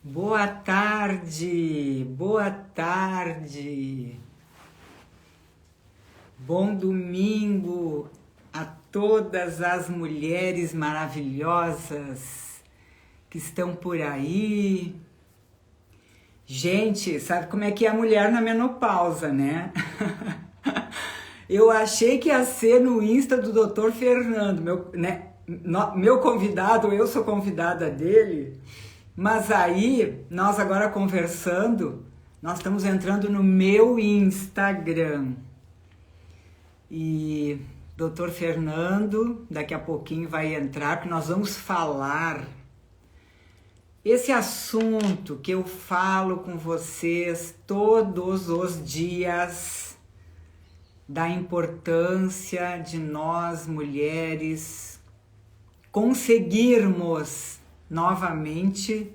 Boa tarde, boa tarde. Bom domingo a todas as mulheres maravilhosas que estão por aí. Gente, sabe como é que é a mulher na menopausa, né? Eu achei que ia ser no Insta do Dr. Fernando, meu convidado, eu sou convidada dele. Mas aí, nós agora conversando, nós estamos entrando no meu Instagram. E Dr. Fernando, daqui a pouquinho vai entrar, porque nós vamos falar esse assunto que eu falo com vocês todos os dias, da importância de nós, mulheres, conseguirmos novamente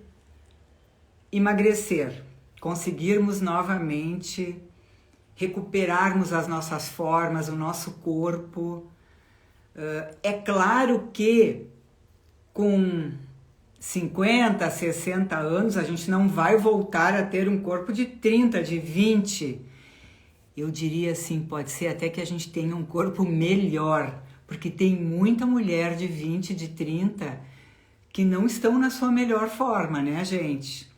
emagrecer, conseguirmos novamente recuperarmos as nossas formas, o nosso corpo. É claro que com 50, 60 anos a gente não vai voltar a ter um corpo de 30, de 20. Eu diria assim, pode ser até que a gente tenha um corpo melhor, porque tem muita mulher de 20, de 30 que não estão na sua melhor forma, né, gente?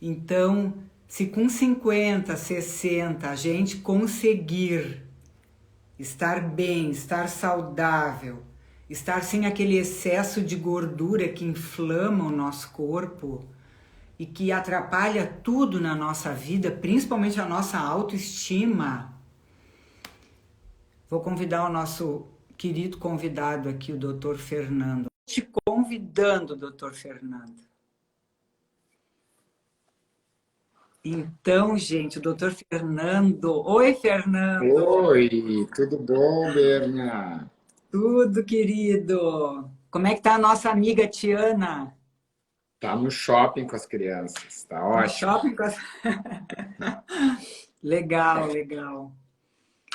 Então, se com 50, 60 a gente conseguir estar bem, estar saudável, estar sem aquele excesso de gordura que inflama o nosso corpo e que atrapalha tudo na nossa vida, principalmente a nossa autoestima, vou convidar o nosso querido convidado aqui, o Dr. Fernando. Te convidando, Dr. Fernando. Então, gente, o Dr. Fernando. Oi, Fernando. Oi, tudo bom, Berna? Tudo, querido. Como é que tá a nossa amiga Tiana? Tá no shopping com as crianças, tá No ótimo. shopping com as... Legal, legal.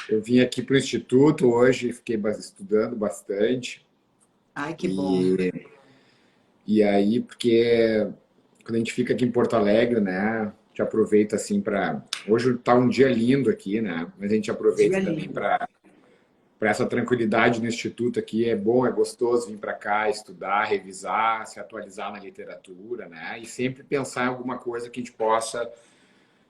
Eu vim aqui para o Instituto hoje, fiquei estudando bastante. Ai, que bom. E aí, porque quando a gente fica aqui em Porto Alegre, né, a gente aproveita assim para. Hoje tá um dia lindo aqui, né, mas a gente aproveita Dia também lindo. para essa tranquilidade no Instituto aqui. É bom, é gostoso vir para cá, estudar, revisar, se atualizar na literatura, né, e sempre pensar em alguma coisa que a gente possa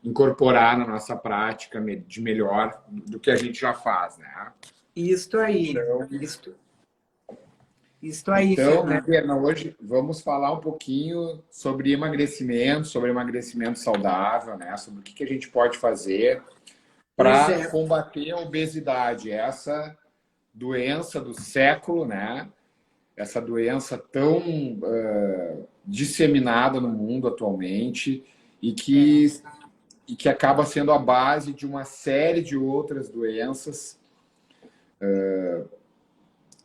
incorporar na nossa prática de melhor do que a gente já faz, né? Isto aí. Então, Isto aí, então, né, Fernando. Berna, hoje vamos falar um pouquinho sobre emagrecimento saudável, né? Sobre o que a gente pode fazer Pois para é. combater a obesidade, essa doença do século, né? Essa doença tão disseminada no mundo atualmente e É. que e que acaba sendo a base de uma série de outras doenças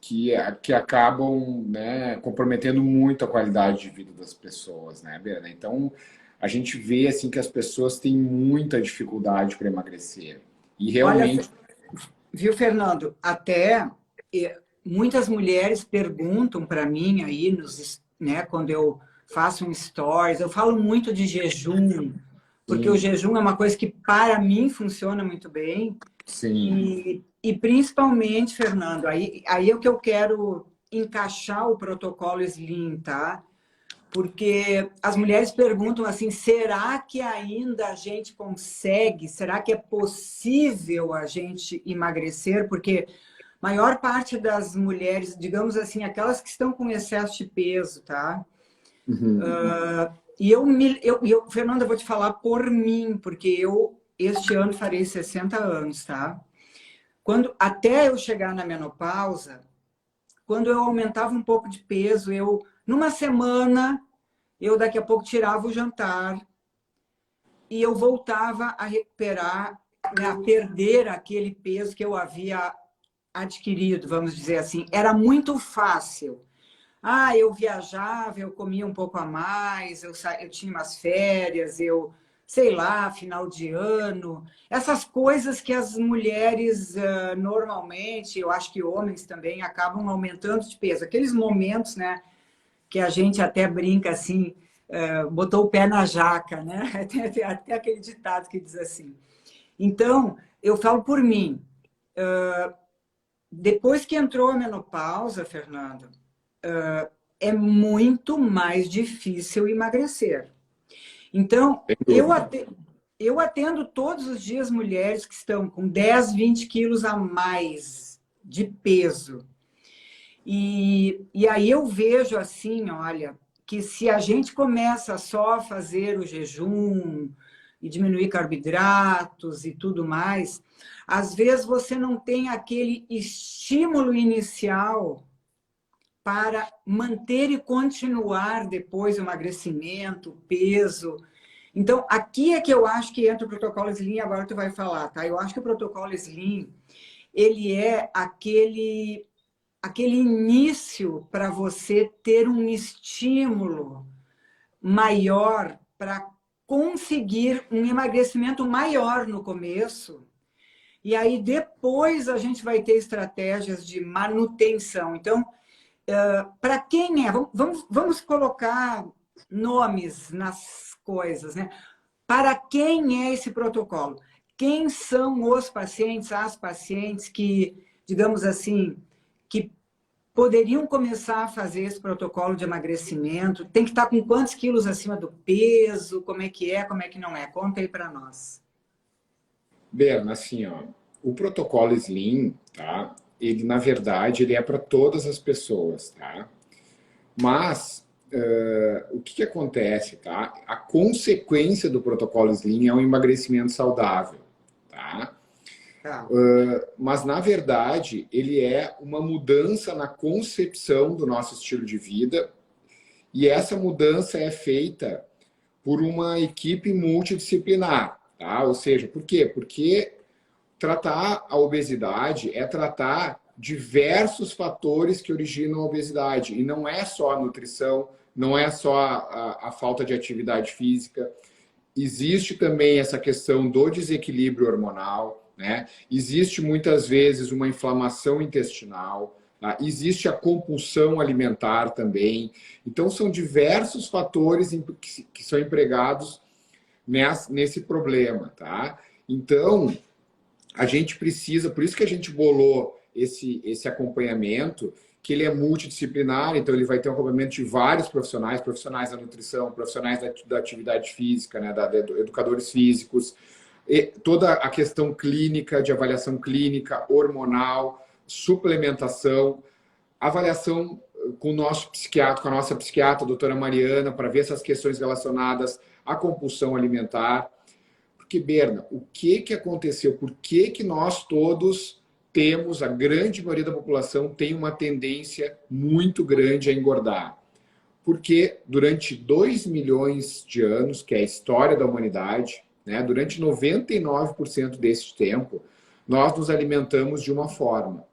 que acabam, né, comprometendo muito a qualidade de vida das pessoas, né, Berna? Então, a gente vê assim que as pessoas têm muita dificuldade para emagrecer. E Olha, realmente, viu, Fernando? Até muitas mulheres perguntam para mim aí, né, quando eu faço um stories, eu falo muito de jejum, porque o sim, jejum é uma coisa que para mim funciona muito bem. sim, E principalmente, Fernando, aí é o que eu quero encaixar o protocolo Slim, tá? Porque as mulheres perguntam assim: será que ainda a gente consegue? Será que é possível a gente emagrecer? Porque a maior parte das mulheres, digamos assim, aquelas que estão com excesso de peso, tá? uhum, Fernanda, eu vou te falar por mim, porque eu este ano farei 60 anos, tá? Até eu chegar na menopausa, quando eu aumentava um pouco de peso, numa semana, eu daqui a pouco tirava o jantar e eu voltava a recuperar, né, a perder aquele peso que eu havia adquirido, vamos dizer assim. Era muito fácil. Ah, eu viajava, eu comia um pouco a mais, eu tinha umas férias, sei lá, final de ano. Essas coisas que as mulheres normalmente, eu acho que homens também, acabam aumentando de peso. Aqueles momentos, né, que a gente até brinca assim, botou o pé na jaca, né? Tem até aquele ditado que diz assim. Então, eu falo por mim. Depois que entrou a menopausa, Fernando, é muito mais difícil emagrecer. Então, eu atendo todos os dias mulheres que estão com 10, 20 quilos a mais de peso. E aí eu vejo assim, olha, que se a gente começa só a fazer o jejum e diminuir carboidratos e tudo mais, às vezes você não tem aquele estímulo inicial para manter e continuar depois o emagrecimento, o peso. Então, aqui é que eu acho que entra o protocolo Slim, agora tu vai falar, tá? Eu acho que o protocolo Slim, ele é aquele início para você ter um estímulo maior para conseguir um emagrecimento maior no começo. E aí depois a gente vai ter estratégias de manutenção. Então, para quem é? Vamos colocar nomes nas coisas, né? Para quem é esse protocolo? Quem são os pacientes, as pacientes que, digamos assim, que poderiam começar a fazer esse protocolo de emagrecimento? Tem que estar com quantos quilos acima do peso? Como é, como é que não é? Conta aí para nós. Berna, assim, ó, o protocolo Slim, tá? Ele, na verdade, ele é para todas as pessoas, tá? Mas, o que acontece, tá? A consequência do protocolo Slim é um emagrecimento saudável, tá? Mas, na verdade, ele é uma mudança na concepção do nosso estilo de vida, e essa mudança é feita por uma equipe multidisciplinar, tá? Ou seja, por quê? Porque tratar a obesidade é tratar diversos fatores que originam a obesidade. E não é só a nutrição, não é só a falta de atividade física. Existe também essa questão do desequilíbrio hormonal, né? Existe muitas vezes uma inflamação intestinal, tá? Existe a compulsão alimentar também. Então, são diversos fatores que são empregados nesse problema, tá? Então, a gente precisa, por isso que a gente bolou esse acompanhamento, que ele é multidisciplinar, então ele vai ter um acompanhamento de vários profissionais, profissionais da nutrição, profissionais da atividade física, né, educadores físicos, toda a questão clínica, de avaliação clínica, hormonal, suplementação, avaliação com o nosso psiquiatra, com a nossa psiquiatra, a doutora Mariana, para ver essas questões relacionadas à compulsão alimentar. Porque, Berna, o que aconteceu? Por que nós todos temos, a grande maioria da população tem uma tendência muito grande a engordar? Porque durante 2 milhões de anos, que é a história da humanidade, né, durante 99% desse tempo, nós nos alimentamos de uma forma.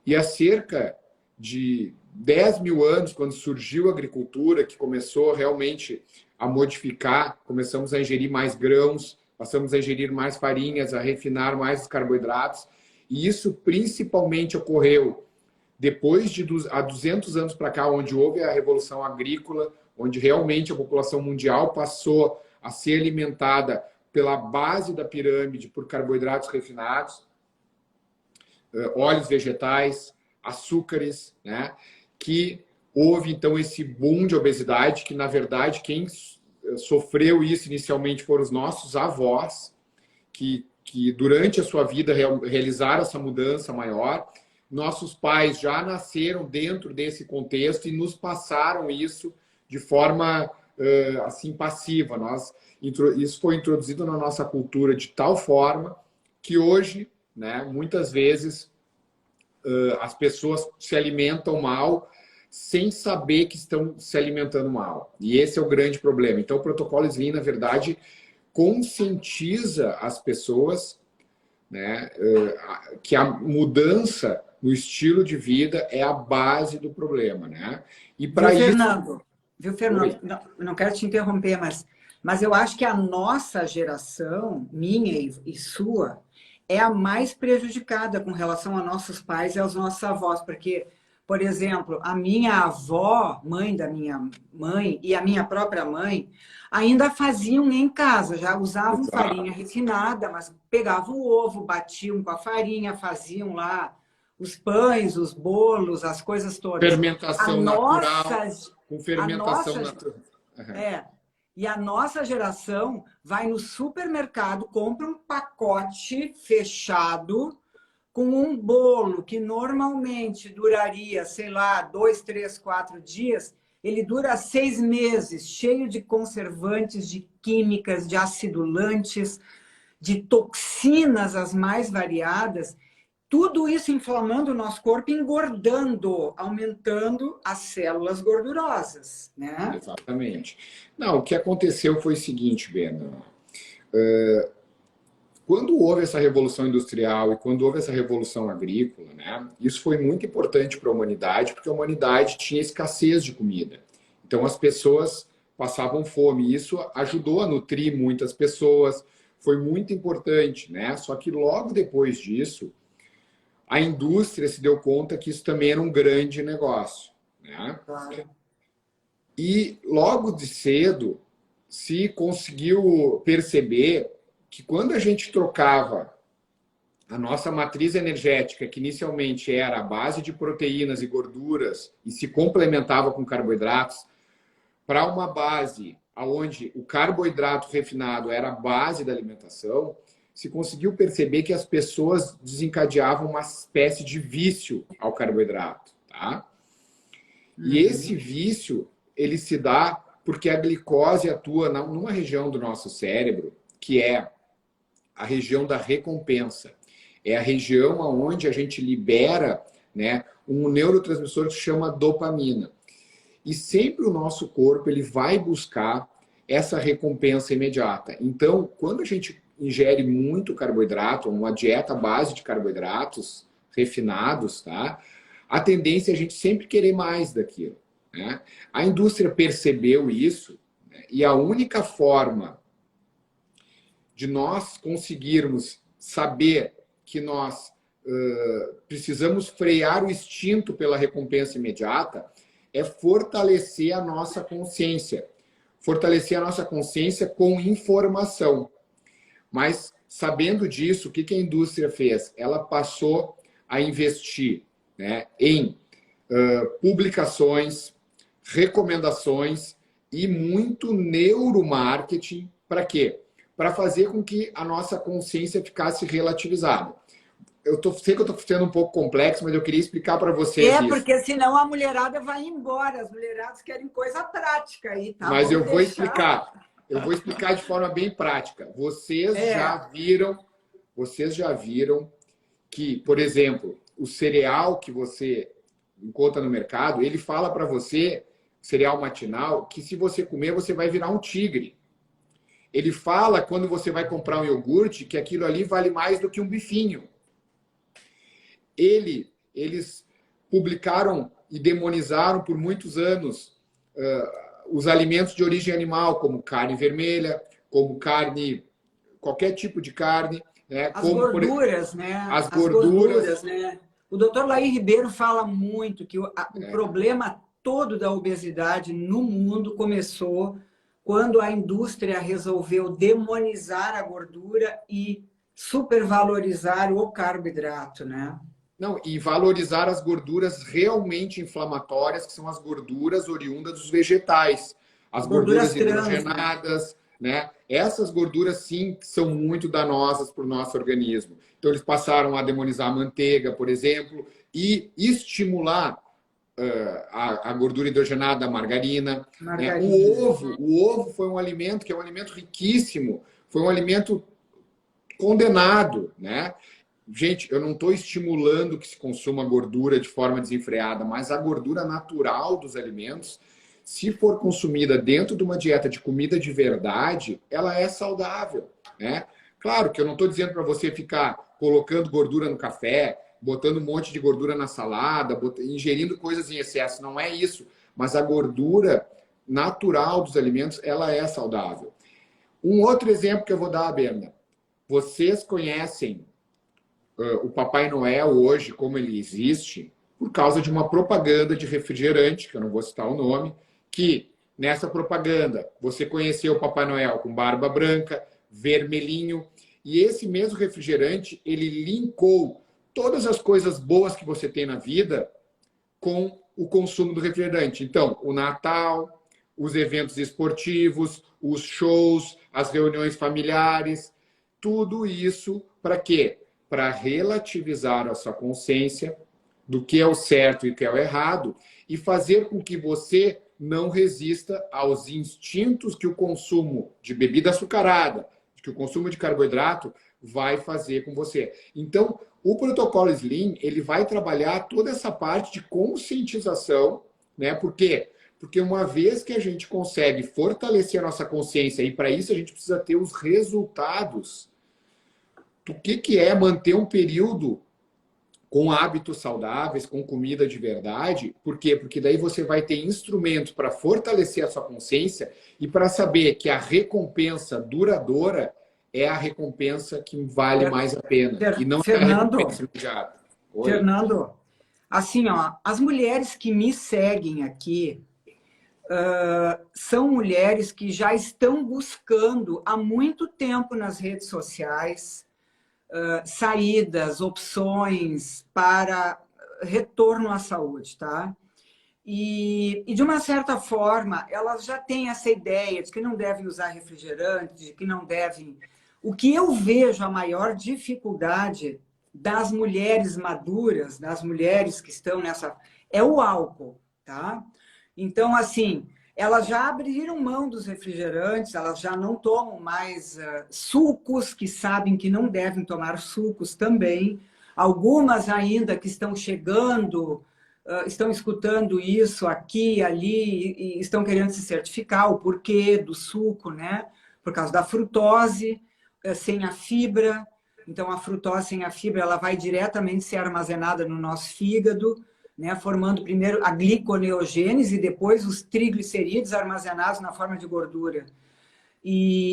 E há cerca de 10 mil anos, quando surgiu a agricultura, que começou realmente a modificar, começamos a ingerir mais grãos, passamos a ingerir mais farinhas, a refinar mais os carboidratos. E isso principalmente ocorreu depois de há 200 anos para cá, onde houve a Revolução Agrícola, onde realmente a população mundial passou a ser alimentada pela base da pirâmide por carboidratos refinados, óleos vegetais, açúcares, né? Que houve então esse boom de obesidade, que na verdade quem sofreu isso inicialmente foram os nossos avós, que durante a sua vida realizaram essa mudança maior. Nossos pais já nasceram dentro desse contexto e nos passaram isso de forma assim passiva. Isso foi introduzido na nossa cultura de tal forma que hoje, né, muitas vezes as pessoas se alimentam mal sem saber que estão se alimentando mal. E esse é o grande problema. Então, o protocolo Slim, na verdade, conscientiza as pessoas, né, que a mudança no estilo de vida é a base do problema, né? E para isso... Fernando? Não quero te interromper, mas eu acho que a nossa geração, minha e sua, é a mais prejudicada com relação a nossos pais e aos nossos avós, porque Por exemplo, a minha avó, mãe da minha mãe, e a minha própria mãe, ainda faziam em casa, já usavam Exato. farinha refinada, mas pegavam o ovo, batiam com a farinha, faziam lá os pães, os bolos, as coisas todas. A Fermentação natural, nossa, com a fermentação nossa, natural. Uhum. é, e a nossa geração vai no supermercado, compra um pacote fechado com um bolo que normalmente duraria, sei lá, 2, 3, 4 dias, ele dura 6 meses, cheio de conservantes, de químicas, de acidulantes, de toxinas as mais variadas. Tudo isso inflamando o nosso corpo, engordando, aumentando as células gordurosas, né? Exatamente. Não, o que aconteceu foi o seguinte, Bena. Quando houve essa revolução industrial e quando houve essa revolução agrícola, né, isso foi muito importante para a humanidade, porque a humanidade tinha escassez de comida. Então as pessoas passavam fome. Isso ajudou a nutrir muitas pessoas, foi muito importante, né? Só que logo depois disso, a indústria se deu conta que isso também era um grande negócio, né? Claro. E logo de cedo se conseguiu perceber que quando a gente trocava a nossa matriz energética, que inicialmente era a base de proteínas e gorduras e se complementava com carboidratos, para uma base onde o carboidrato refinado era a base da alimentação, se conseguiu perceber que as pessoas desencadeavam uma espécie de vício ao carboidrato, tá? E esse vício, ele se dá porque a glicose atua numa região do nosso cérebro, que é a região da recompensa. É a região onde a gente libera, né, um neurotransmissor que se chama dopamina. E sempre o nosso corpo ele vai buscar essa recompensa imediata. Então, quando a gente ingere muito carboidrato, uma dieta à base de carboidratos refinados, tá? A tendência é a gente sempre querer mais daquilo, né? A indústria percebeu isso, né? E a única forma de nós conseguirmos saber que nós precisamos frear o instinto pela recompensa imediata é fortalecer a nossa consciência. Fortalecer a nossa consciência com informação. Mas, sabendo disso, o que a indústria fez? Ela passou a investir, né, em publicações, recomendações e muito neuromarketing. Para quê? Para fazer com que a nossa consciência ficasse relativizada. Sei que eu estou sendo um pouco complexo, mas eu queria explicar para vocês isso. Porque senão a mulherada vai embora. As mulheradas querem coisa prática aí, tá? Mas eu vou deixar. explicar. Eu vou explicar de forma bem prática. Vocês já viram que, por exemplo, o cereal que você encontra no mercado, ele fala para você, cereal matinal, que se você comer, você vai virar um tigre. Ele fala, quando você vai comprar um iogurte, que aquilo ali vale mais do que um bifinho. Eles publicaram e demonizaram por muitos anos os alimentos de origem animal, como carne vermelha, como carne, qualquer tipo de carne. Né? As como, gorduras, né? As gorduras, né? O doutor Laí Ribeiro fala muito que o problema todo da obesidade no mundo começou quando a indústria resolveu demonizar a gordura e supervalorizar o carboidrato, né? Não, e valorizar as gorduras realmente inflamatórias, que são as gorduras oriundas dos vegetais. As gorduras hidrogenadas, né? Essas gorduras, sim, são muito danosas para o nosso organismo. Então, eles passaram a demonizar a manteiga, por exemplo, e estimular a gordura hidrogenada, a margarina. Né? O ovo foi um alimento que é um alimento riquíssimo, foi um alimento condenado, né? Gente, eu não estou estimulando que se consuma gordura de forma desenfreada, mas a gordura natural dos alimentos, se for consumida dentro de uma dieta de comida de verdade, ela é saudável, né? Claro que eu não estou dizendo para você ficar colocando gordura no café, botando um monte de gordura na salada, ingerindo coisas em excesso, não é isso. Mas a gordura natural dos alimentos, ela é saudável. Um outro exemplo que eu vou dar, Berna. Vocês conhecem o Papai Noel hoje, como ele existe, por causa de uma propaganda de refrigerante, que eu não vou citar o nome, que nessa propaganda você conheceu o Papai Noel com barba branca, vermelhinho, e esse mesmo refrigerante, ele linkou todas as coisas boas que você tem na vida com o consumo do refrigerante. Então, o Natal, os eventos esportivos, os shows, as reuniões familiares, tudo isso para quê? Para relativizar a sua consciência do que é o certo e o que é o errado e fazer com que você não resista aos instintos que o consumo de bebida açucarada, que o consumo de carboidrato vai fazer com você. Então, o protocolo Slim, ele vai trabalhar toda essa parte de conscientização, né? Por quê? Porque uma vez que a gente consegue fortalecer a nossa consciência, e para isso a gente precisa ter os resultados do que é manter um período com hábitos saudáveis, com comida de verdade. Por quê? Porque daí você vai ter instrumento para fortalecer a sua consciência e para saber que a recompensa duradoura é a recompensa que vale mais a pena. E não é a recompensa imediata. Fernando, assim, ó, as mulheres que me seguem aqui são mulheres que já estão buscando há muito tempo nas redes sociais saídas, opções para retorno à saúde, tá? E, de uma certa forma, elas já têm essa ideia de que não devem usar refrigerante, de que não devem... O que eu vejo a maior dificuldade das mulheres maduras, das mulheres que estão nessa... é o álcool, tá? Então, assim, elas já abriram mão dos refrigerantes, elas já não tomam mais sucos, que sabem que não devem tomar sucos também. Algumas ainda que estão chegando, estão escutando isso aqui e ali, e estão querendo se certificar o porquê do suco, né? Por causa da frutose, sem a fibra. Então, a frutose sem a fibra, ela vai diretamente ser armazenada no nosso fígado, né, formando primeiro a gliconeogênese e depois os triglicerídeos armazenados na forma de gordura.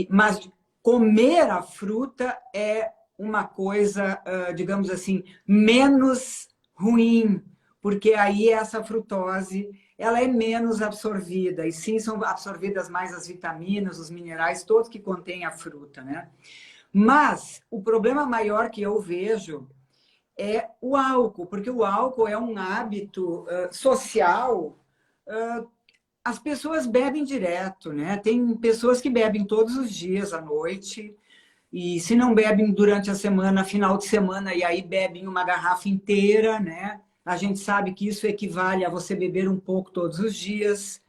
Mas comer a fruta é uma coisa, digamos assim, menos ruim, porque aí essa frutose ela é menos absorvida, e sim são absorvidas mais as vitaminas, os minerais, todos que contém a fruta, né? Mas o problema maior que eu vejo é o álcool, porque o álcool é um hábito social. As pessoas bebem direto, né? Tem pessoas que bebem todos os dias à noite, e se não bebem durante a semana, final de semana, e aí bebem uma garrafa inteira, né? A gente sabe que isso equivale a você beber um pouco todos os dias.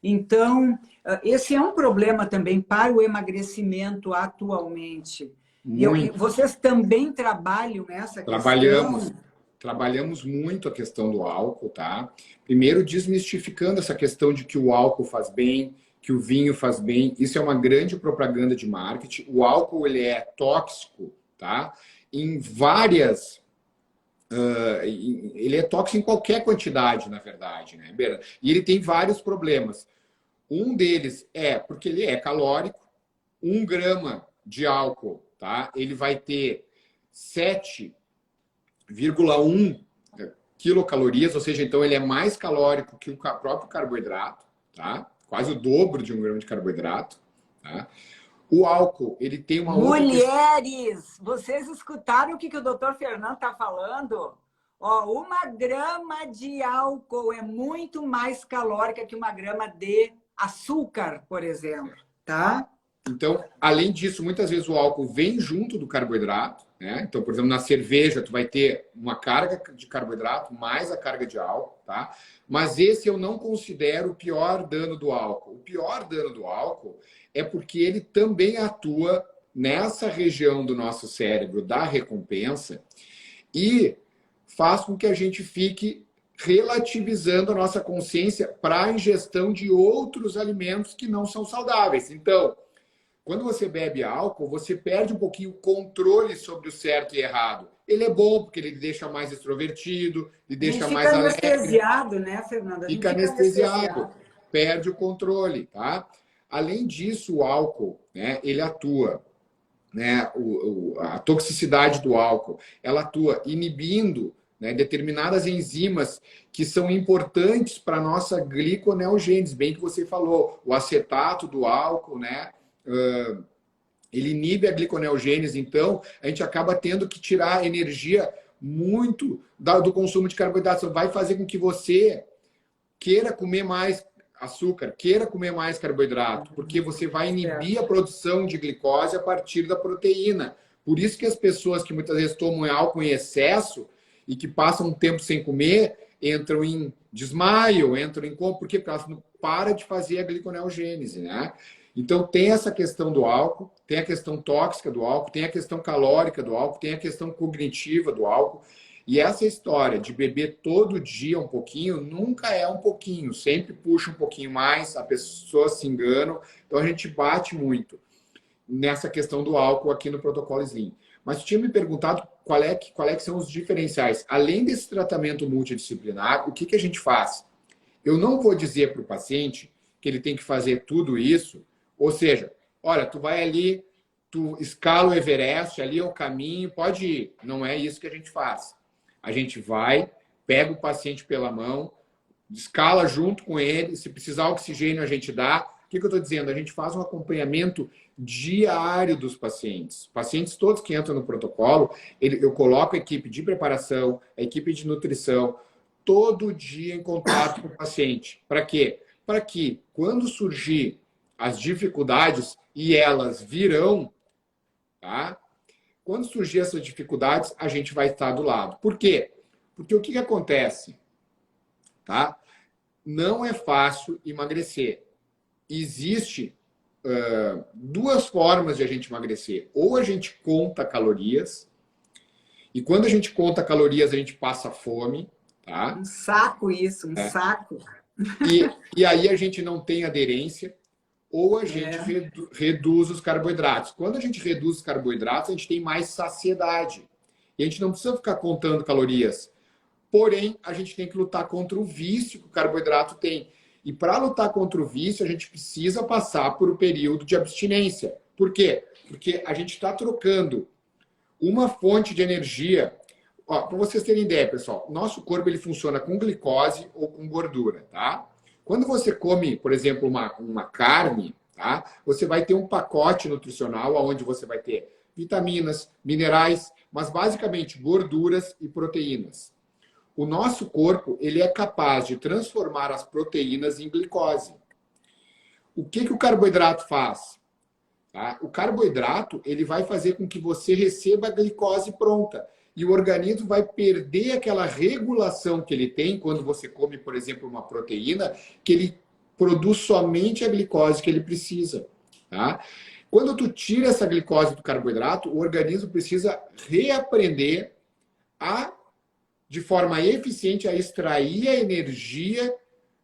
Então, esse é um problema também para o emagrecimento atualmente. E vocês também trabalham nessa questão? Trabalhamos muito a questão do álcool, tá? Primeiro, desmistificando essa questão de que o álcool faz bem, que o vinho faz bem. Isso é uma grande propaganda de marketing. O álcool, ele é tóxico, tá? Em várias... ele é tóxico em qualquer quantidade, na verdade, né? E ele tem vários problemas. Um deles é porque ele é calórico. 1 grama de álcool, tá? Ele vai ter 7,1 quilocalorias, ou seja, então ele é mais calórico que o próprio carboidrato, tá? Quase o dobro de 1 grama de carboidrato, tá? O álcool, ele tem uma outra... Mulheres, vocês escutaram o que o doutor Fernando está falando? Ó, 1 grama de álcool é muito mais calórica que 1 grama de açúcar, por exemplo, tá? Então, além disso, muitas vezes o álcool vem junto do carboidrato, né? Então, por exemplo, na cerveja, tu vai ter uma carga de carboidrato mais a carga de álcool, tá? Mas esse eu não considero o pior dano do álcool. O pior dano do álcool é porque ele também atua nessa região do nosso cérebro da recompensa e faz com que a gente fique relativizando a nossa consciência para a ingestão de outros alimentos que não são saudáveis. Então, quando você bebe álcool, você perde um pouquinho o controle sobre o certo e errado. Ele é bom porque ele deixa mais extrovertido, ele deixa mais alegre. Fica anestesiado, né, Fernanda? Fica anestesiado, perde o controle, tá? Além disso, o álcool, né, ele atua, né, a toxicidade do álcool, ela atua inibindo né? Determinadas enzimas que são importantes para a nossa gliconeogênese, bem que você falou, o acetato do álcool, né? Ele inibe a gliconeogênese, então a gente acaba tendo que tirar energia muito do consumo de carboidratos. Vai fazer com que você queira comer mais açúcar, queira comer mais carboidrato, porque você vai inibir a produção de glicose a partir da proteína. Por isso que as pessoas que muitas vezes tomam álcool em excesso e que passam um tempo sem comer, entram em desmaio, entram em coma, porque elas não param de fazer a gliconeogênese, né? Então tem essa questão do álcool, tem a questão tóxica do álcool, tem a questão calórica do álcool, tem a questão cognitiva do álcool. E essa história de beber todo dia um pouquinho, nunca é um pouquinho, sempre puxa um pouquinho mais, a pessoa se engana. Então a gente bate muito nessa questão do álcool aqui no protocolo Slim. Mas tu tinha me perguntado qual é que são os diferenciais. Além desse tratamento multidisciplinar, o que a gente faz? Eu não vou dizer para o paciente que ele tem que fazer tudo isso, ou seja, olha, tu vai ali, tu escala o Everest, ali é o caminho, pode ir. Não é isso que a gente faz. A gente vai, pega o paciente pela mão, escala junto com ele, se precisar oxigênio a gente dá. O que eu estou dizendo? A gente faz um acompanhamento diário dos pacientes. Pacientes todos que entram no protocolo, eu coloco a equipe de preparação, a equipe de nutrição, todo dia em contato com o paciente. Para quê? Para que, quando surgir as dificuldades, e elas virão, tá? Quando surgir essas dificuldades, a gente vai estar do lado. Por quê? Porque o que acontece? Tá? Não é fácil emagrecer. Existe duas formas de a gente emagrecer. Ou a gente conta calorias, e quando a gente conta calorias, a gente passa fome. Tá? Um saco isso, um saco. E aí a gente não tem aderência, ou a gente reduz os carboidratos. Quando a gente reduz os carboidratos, a gente tem mais saciedade. E a gente não precisa ficar contando calorias. Porém, a gente tem que lutar contra o vício que o carboidrato tem. E para lutar contra o vício, a gente precisa passar por um período de abstinência. Por quê? Porque a gente está trocando uma fonte de energia. Para vocês terem ideia, pessoal, nosso corpo ele funciona com glicose ou com gordura, tá? Quando você come, por exemplo, uma carne, tá? Você vai ter um pacote nutricional onde você vai ter vitaminas, minerais, mas basicamente gorduras e proteínas. O nosso corpo ele é capaz de transformar as proteínas em glicose. O que o carboidrato faz? Tá? O carboidrato ele vai fazer com que você receba a glicose pronta. E o organismo vai perder aquela regulação que ele tem quando você come, por exemplo, uma proteína, que ele produz somente a glicose que ele precisa. Tá? Quando tu tira essa glicose do carboidrato, o organismo precisa reaprender de forma eficiente, a extrair a energia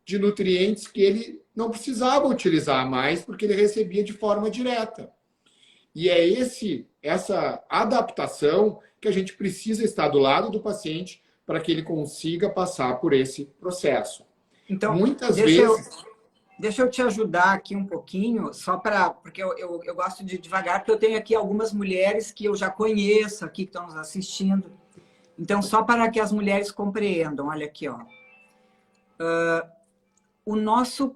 de nutrientes que ele não precisava utilizar mais, porque ele recebia de forma direta. E é essa adaptação que a gente precisa estar do lado do paciente para que ele consiga passar por esse processo. Então, muitas vezes... Deixa eu te ajudar aqui um pouquinho, porque eu gosto de devagar, porque eu tenho aqui algumas mulheres que eu já conheço aqui, que estão nos assistindo. Então, só para que as mulheres compreendam, olha aqui, ó. O nosso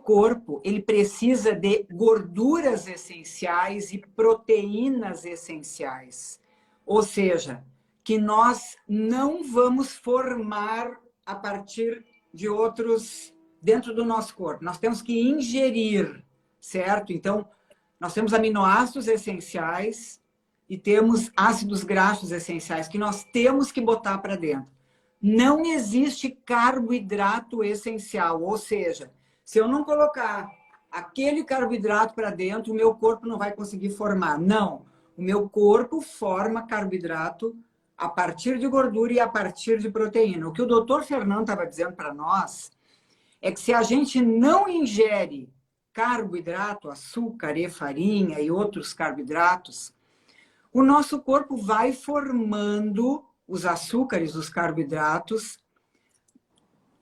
corpo, ele precisa de gorduras essenciais e proteínas essenciais. Ou seja, que nós não vamos formar a partir de outros dentro do nosso corpo. Nós temos que ingerir, certo? Então, nós temos aminoácidos essenciais e temos ácidos graxos essenciais que nós temos que botar para dentro. Não existe carboidrato essencial, ou seja, se eu não colocar aquele carboidrato para dentro, o meu corpo não vai conseguir formar. Não, o meu corpo forma carboidrato a partir de gordura e a partir de proteína. O que o doutor Fernando estava dizendo para nós é que se a gente não ingere carboidrato, açúcar e farinha e outros carboidratos, o nosso corpo vai formando os açúcares, os carboidratos,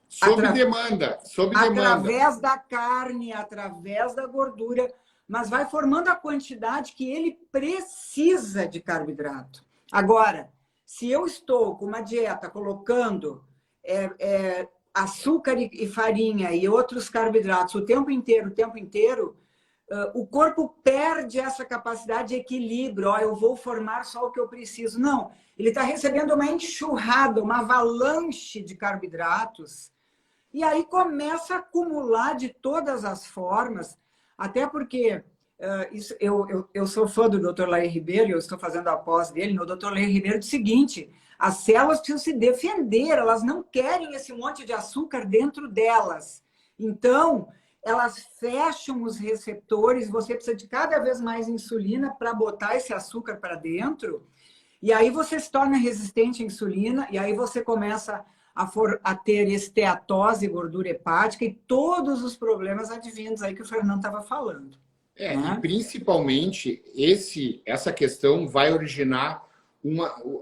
sob demanda. Através da carne, através da gordura, mas vai formando a quantidade que ele precisa de carboidrato. Agora, se eu estou com uma dieta colocando açúcar e farinha e outros carboidratos o tempo inteiro, o corpo perde essa capacidade de equilíbrio. Eu vou formar só o que eu preciso. Não, ele está recebendo uma enxurrada, uma avalanche de carboidratos, e aí começa a acumular de todas as formas, até porque eu sou fã do Dr. Laí Ribeiro, eu estou fazendo a pós dele. O Dr. Laí Ribeiro diz o seguinte: as células precisam se defender, elas não querem esse monte de açúcar dentro delas. Então, elas fecham os receptores, você precisa de cada vez mais insulina para botar esse açúcar para dentro, e aí você se torna resistente à insulina, e aí você começa a ter esteatose, gordura hepática e todos os problemas advindos aí que o Fernando estava falando. E principalmente essa questão vai originar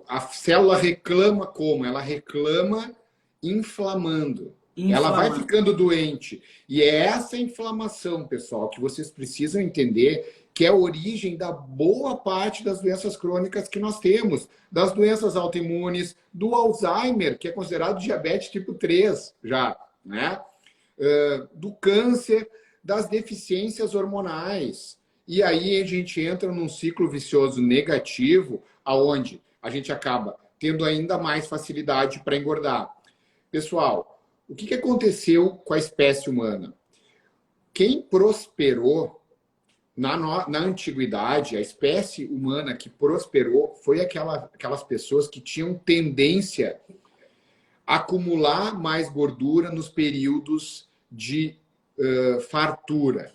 a célula reclama como? Ela reclama inflamando. Ela vai ficando doente. E é essa inflamação, pessoal, que vocês precisam entender, que é a origem da boa parte das doenças crônicas que nós temos, das doenças autoimunes, do Alzheimer, que é considerado diabetes tipo 3 já, né? Do câncer, das deficiências hormonais. E aí a gente entra num ciclo vicioso negativo, aonde a gente acaba tendo ainda mais facilidade para engordar. Pessoal, o que aconteceu com a espécie humana? Quem prosperou na antiguidade, a espécie humana que prosperou foi aquelas pessoas que tinham tendência a acumular mais gordura nos períodos de fartura.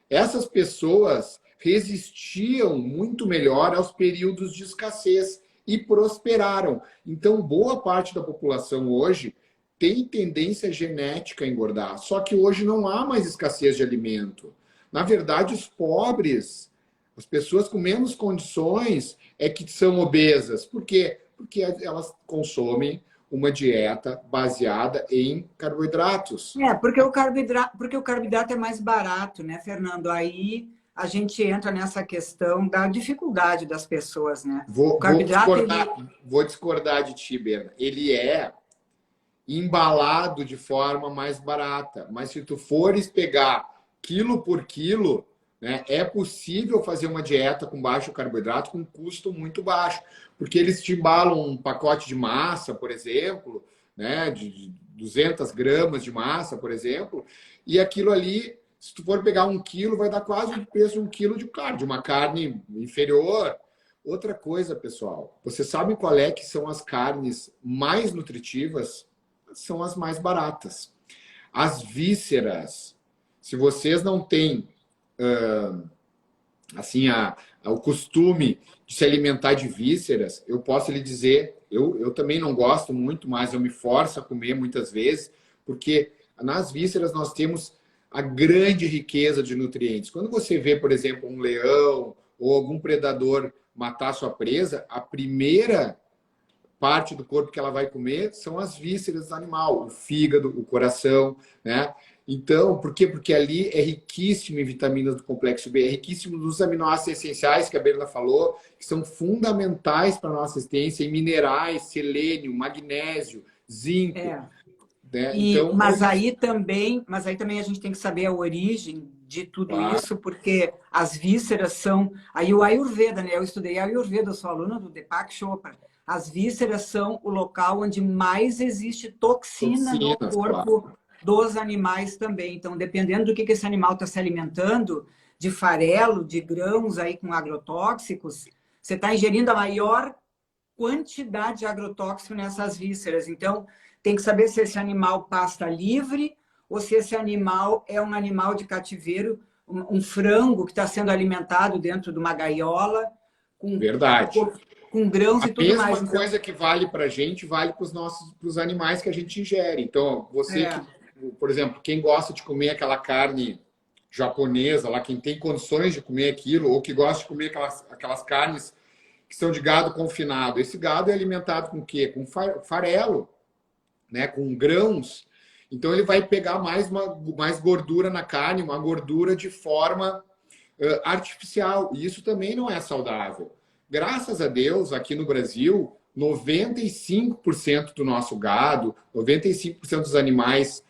Essas pessoas resistiam muito melhor aos períodos de escassez e prosperaram. Então, boa parte da população hoje tem tendência genética a engordar. Só que hoje não há mais escassez de alimento. Na verdade, os pobres, as pessoas com menos condições, é que são obesas. Por quê? Porque elas consomem uma dieta baseada em carboidratos. Porque o carboidrato é mais barato, né, Fernando? Aí a gente entra nessa questão da dificuldade das pessoas, né? Vou discordar de ti, Berna. Ele é embalado de forma mais barata. Mas se tu fores pegar quilo por quilo, né, é possível fazer uma dieta com baixo carboidrato com custo muito baixo. Porque eles te embalam um pacote de massa, por exemplo, né, de 200 gramas de massa, por exemplo, e aquilo ali, se tu for pegar 1 quilo, vai dar quase o preço de 1 quilo de uma carne inferior. Outra coisa, pessoal, vocês sabem qual é que são as carnes mais nutritivas? São as mais baratas. As vísceras, se vocês não têm assim, o costume de se alimentar de vísceras, eu posso lhe dizer, eu também não gosto muito, mas eu me forço a comer muitas vezes, porque nas vísceras nós temos a grande riqueza de nutrientes. Quando você vê, por exemplo, um leão ou algum predador matar sua presa, a primeira parte do corpo que ela vai comer são as vísceras do animal, o fígado, o coração, né? Então, por quê? Porque ali é riquíssimo em vitaminas do complexo B, é riquíssimo nos aminoácidos essenciais que a Berna falou, que são fundamentais para a nossa existência, em minerais, selênio, magnésio, zinco. Né? Então, mas aí também a gente tem que saber a origem de tudo isso, porque as vísceras são... Aí o Ayurveda, né? Eu estudei Ayurveda, eu sou aluna do Deepak Chopra. As vísceras são o local onde mais existe toxina no corpo dos animais também. Então, dependendo do que esse animal está se alimentando, de farelo, de grãos aí com agrotóxicos, você está ingerindo a maior quantidade de agrotóxico nessas vísceras. Então, tem que saber se esse animal pasta livre ou se esse animal é um animal de cativeiro, um frango que está sendo alimentado dentro de uma gaiola. Verdade. Com grãos e tudo mais. A mesma coisa que vale para a gente, vale para os animais que a gente ingere. Então, você que, por exemplo, quem gosta de comer aquela carne japonesa, lá, quem tem condições de comer aquilo, ou que gosta de comer aquelas carnes que são de gado confinado. Esse gado é alimentado com o quê? Com farelo, né? Com grãos. Então, ele vai pegar mais gordura na carne, uma gordura de forma artificial. E isso também não é saudável. Graças a Deus, aqui no Brasil, 95% do nosso gado, 95% dos animais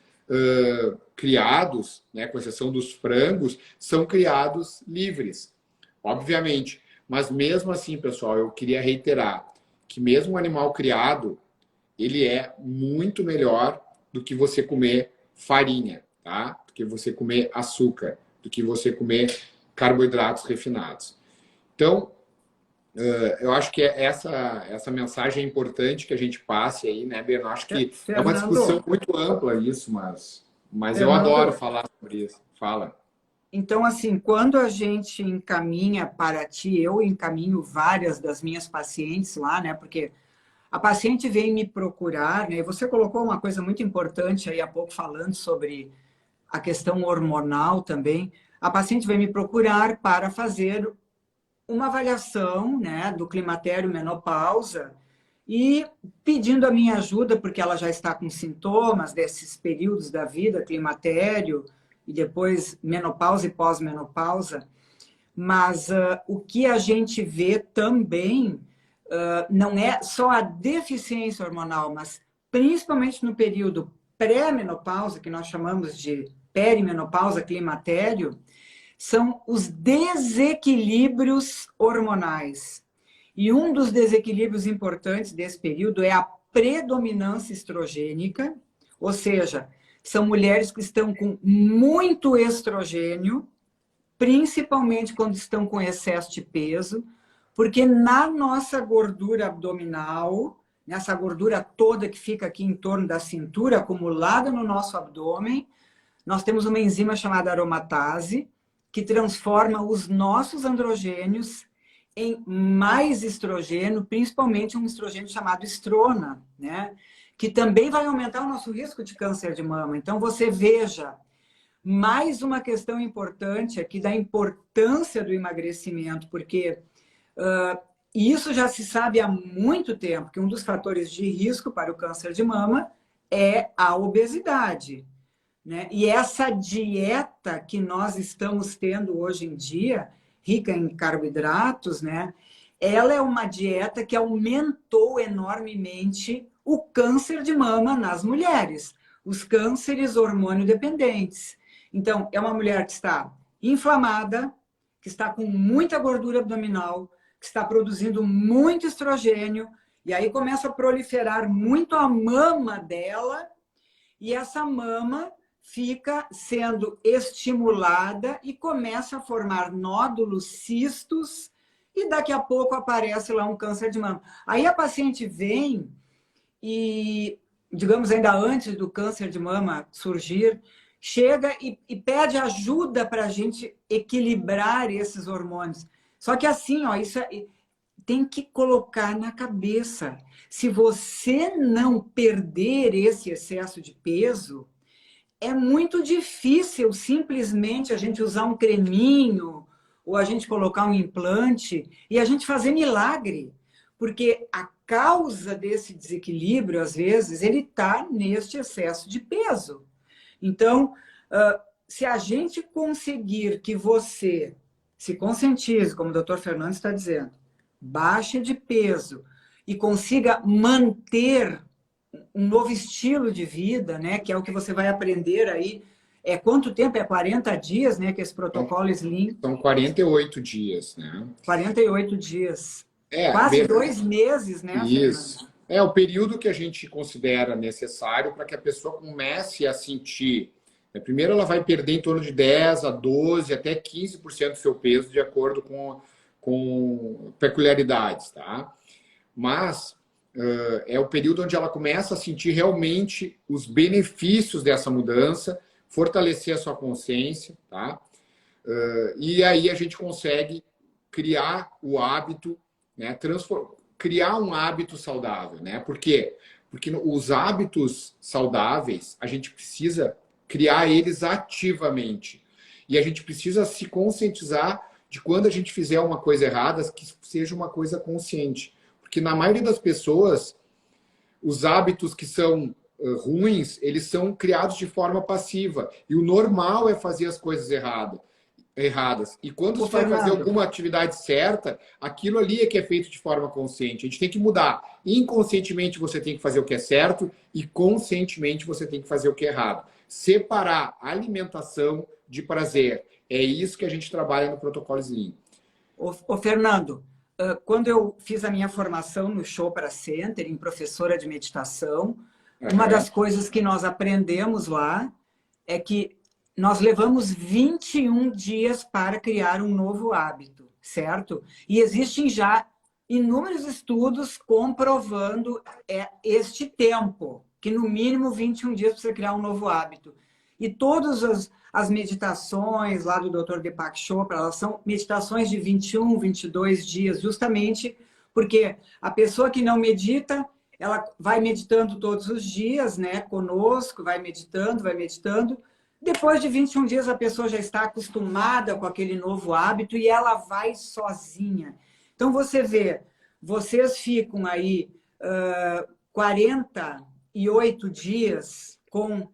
criados, né, com exceção dos frangos, são criados livres, obviamente. Mas mesmo assim, pessoal, eu queria reiterar que mesmo um animal criado, ele é muito melhor do que você comer farinha, tá? Do que você comer açúcar, do que você comer carboidratos refinados. Então, eu acho que essa mensagem é importante que a gente passe aí, né, Beno? Acho que é uma discussão muito ampla isso, mas eu adoro falar sobre isso. Fala. Então, assim, quando a gente encaminha para ti, eu encaminho várias das minhas pacientes lá, né? Porque a paciente vem me procurar, né? Você colocou uma coisa muito importante aí há pouco falando sobre a questão hormonal também. A paciente vem me procurar para fazer uma avaliação, né, do climatério menopausa e pedindo a minha ajuda, porque ela já está com sintomas desses períodos da vida, climatério e depois menopausa e pós-menopausa. Mas o que a gente vê também não é só a deficiência hormonal, mas principalmente no período pré-menopausa, que nós chamamos de perimenopausa, climatério, são os desequilíbrios hormonais. E um dos desequilíbrios importantes desse período é a predominância estrogênica, ou seja, são mulheres que estão com muito estrogênio, principalmente quando estão com excesso de peso, porque na nossa gordura abdominal, nessa gordura toda que fica aqui em torno da cintura, acumulada no nosso abdômen, nós temos uma enzima chamada aromatase, que transforma os nossos androgênios em mais estrogênio, principalmente um estrogênio chamado estrona, né? Que também vai aumentar o nosso risco de câncer de mama. Então, você veja, mais uma questão importante aqui da importância do emagrecimento, porque isso já se sabe há muito tempo, que um dos fatores de risco para o câncer de mama é a obesidade. Né? E essa dieta que nós estamos tendo hoje em dia, rica em carboidratos, né? Ela é uma dieta que aumentou enormemente o câncer de mama nas mulheres, os cânceres hormônio dependentes. Então, é uma mulher que está inflamada, que está com muita gordura abdominal, que está produzindo muito estrogênio, e aí começa a proliferar muito a mama dela, e essa mama fica sendo estimulada e começa a formar nódulos, cistos, e daqui a pouco aparece lá um câncer de mama. Aí a paciente vem e, digamos, ainda antes do câncer de mama surgir, chega e pede ajuda para a gente equilibrar esses hormônios. Só que assim, ó, isso tem que colocar na cabeça. Se você não perder esse excesso de peso, é muito difícil simplesmente a gente usar um creminho ou a gente colocar um implante e a gente fazer milagre. Porque a causa desse desequilíbrio, às vezes, ele está neste excesso de peso. Então, se a gente conseguir que você se conscientize, como o doutor Fernando está dizendo, baixe de peso e consiga manter um novo estilo de vida, né? Que é o que você vai aprender aí. Quanto tempo? 40 dias, né? Que esse protocolo Slim. São 48 dias, né? 48 dias. Quase 2 meses, né, Isso. Fernando? É o período que a gente considera necessário para que a pessoa comece a sentir. Primeiro, ela vai perder em torno de 10 a 12, até 15% do seu peso, de acordo com peculiaridades, tá? Mas é o período onde ela começa a sentir realmente os benefícios dessa mudança, fortalecer a sua consciência, tá? E aí a gente consegue criar o hábito, né? Criar um hábito saudável, né? Por quê? Porque os hábitos saudáveis, a gente precisa criar eles ativamente. E a gente precisa se conscientizar de quando a gente fizer uma coisa errada, que seja uma coisa consciente. Porque na maioria das pessoas, os hábitos que são ruins, eles são criados de forma passiva. E o normal é fazer as coisas erradas. erradas. E quando Ô, você vai fazer Fernando, alguma atividade certa, aquilo ali é que é feito de forma consciente. A gente tem que mudar. Inconscientemente você tem que fazer o que é certo e conscientemente você tem que fazer o que é errado. Separar alimentação de prazer. É isso que a gente trabalha no protocolo Slim. ô, Fernando, quando eu fiz a minha formação no Chopra Center, em professora de meditação, uma Aham. das coisas que nós aprendemos lá é que nós levamos 21 dias para criar um novo hábito, certo? E existem já inúmeros estudos comprovando este tempo, que no mínimo 21 dias para você criar um novo hábito. E todas as meditações lá do Dr. Deepak Chopra, elas são meditações de 21, 22 dias, justamente porque a pessoa que não medita, ela vai meditando todos os dias, né, conosco, vai meditando, vai meditando. Depois de 21 dias, a pessoa já está acostumada com aquele novo hábito e ela vai sozinha. Então, você vê, vocês ficam aí 48 dias com